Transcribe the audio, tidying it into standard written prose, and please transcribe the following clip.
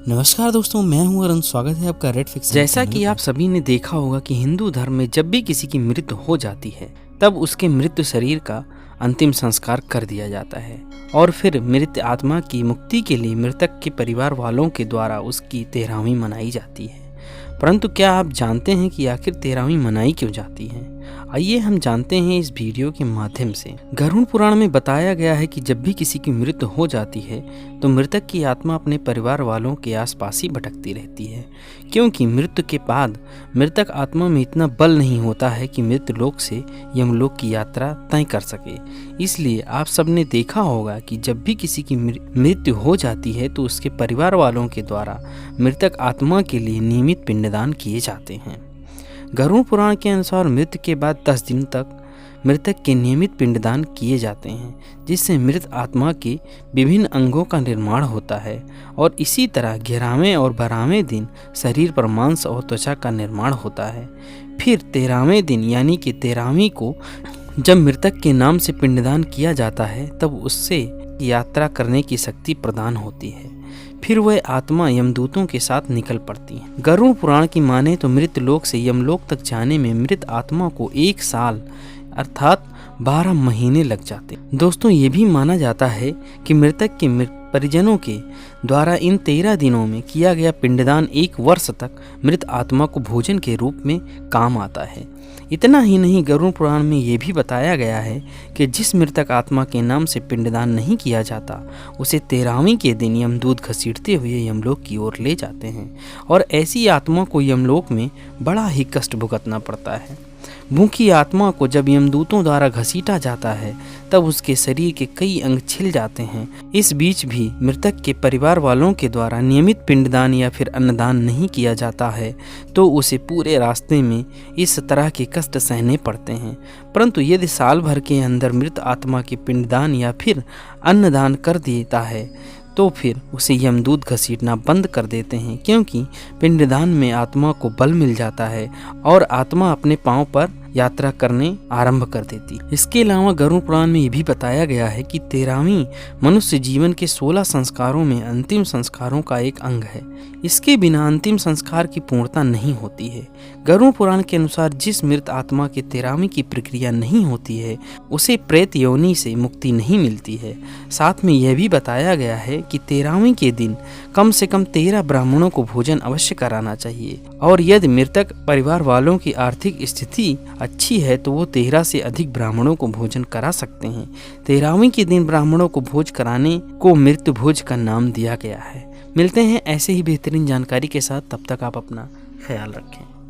नमस्कार दोस्तों, मैं हूं अरुण। स्वागत है आपका रेड फिक्स। जैसा कि आप सभी ने देखा होगा कि हिंदू धर्म में जब भी किसी की मृत्यु हो जाती है तब उसके मृत्यु शरीर का अंतिम संस्कार कर दिया जाता है और फिर मृत आत्मा की मुक्ति के लिए मृतक के परिवार वालों के द्वारा उसकी तेरहवीं मनाई जाती है। परंतु क्या आप जानते हैं कि आखिर तेरहवीं मनाई क्यों जाती है? आइए हम जानते हैं इस वीडियो के माध्यम से। गरुड़ पुराण में बताया गया है कि जब भी किसी की मृत्यु हो जाती है तो मृतक की आत्मा अपने परिवार वालों के आसपास ही भटकती रहती है, क्योंकि मृत्यु के बाद मृतक आत्मा में इतना बल नहीं होता है कि मृत्यु लोक से यमलोक की यात्रा तय कर सके। इसलिए आप सबने देखा होगा कि जब भी किसी की मृत्यु हो जाती है तो उसके परिवार वालों के द्वारा मृतक आत्मा के लिए नियमित पिंडदान किए जाते हैं। गरुड़ पुराण के अनुसार मृत्यु के बाद 10 दिन तक मृतक के नियमित पिंडदान किए जाते हैं, जिससे मृत आत्मा के विभिन्न अंगों का निर्माण होता है और इसी तरह 11वें और 12वें दिन शरीर पर मांस और त्वचा का निर्माण होता है। फिर 13वें दिन यानी कि 13वीं को जब मृतक के नाम से पिंडदान किया जाता है तब उससे यात्रा करने की शक्ति प्रदान होती है। फिर वह आत्मा यमदूतों के साथ निकल पड़ती है। गरुड़ पुराण की माने तो मृत लोक से यमलोक तक जाने में मृत आत्मा को 1 साल अर्थात 12 महीने लग जाते। दोस्तों, ये भी माना जाता है कि मृतक के परिजनों के द्वारा इन 13 दिनों में किया गया पिंडदान 1 वर्ष तक मृत आत्मा को भोजन के रूप में काम आता है। इतना ही नहीं, गरुड़ पुराण में ये भी बताया गया है कि जिस मृतक आत्मा के नाम से पिंडदान नहीं किया जाता उसे 13वीं के दिन यमदूत घसीटते हुए यमलोक की ओर ले जाते हैं और ऐसी आत्मा को यमलोक में बड़ा ही कष्ट भुगतना पड़ता है। भूखी आत्मा को जब यमदूतों द्वारा घसीटा जाता है तब उसके शरीर के कई अंग छिल जाते हैं। इस बीच भी मृतक के परिवार वालों के द्वारा नियमित पिंडदान या फिर अन्नदान नहीं किया जाता है तो उसे पूरे रास्ते में इस तरह के कष्ट सहने पड़ते हैं। परंतु यदि साल भर के अंदर मृत आत्मा के पिंडदान या फिर अन्नदान कर देता है तो फिर उसे यमदूत घसीटना बंद कर देते हैं, क्योंकि पिंडदान में आत्मा को बल मिल जाता है और आत्मा अपने पांव पर यात्रा करने आरंभ कर देती। इसके अलावा गरुड़ पुराण में ये भी बताया गया है कि 13वीं मनुष्य जीवन के 16 संस्कारों में अंतिम संस्कारों का एक अंग है। इसके बिना अंतिम संस्कार की पूर्णता नहीं होती है। गरुड़ पुराण के अनुसार जिस मृत आत्मा के 13वीं की प्रक्रिया नहीं होती है उसे प्रेत योनि से मुक्ति नहीं मिलती है। साथ में यह भी बताया गया है कि 13वीं के दिन कम से कम 13 ब्राह्मणों को भोजन अवश्य कराना चाहिए और यदि मृतक परिवार वालों की आर्थिक स्थिति अच्छी है तो वो 13 से अधिक ब्राह्मणों को भोजन करा सकते हैं। 13वीं के दिन ब्राह्मणों को भोज कराने को मृत्यु भोज का नाम दिया गया है। मिलते हैं ऐसे ही बेहतरीन जानकारी के साथ, तब तक आप अपना ख्याल रखें।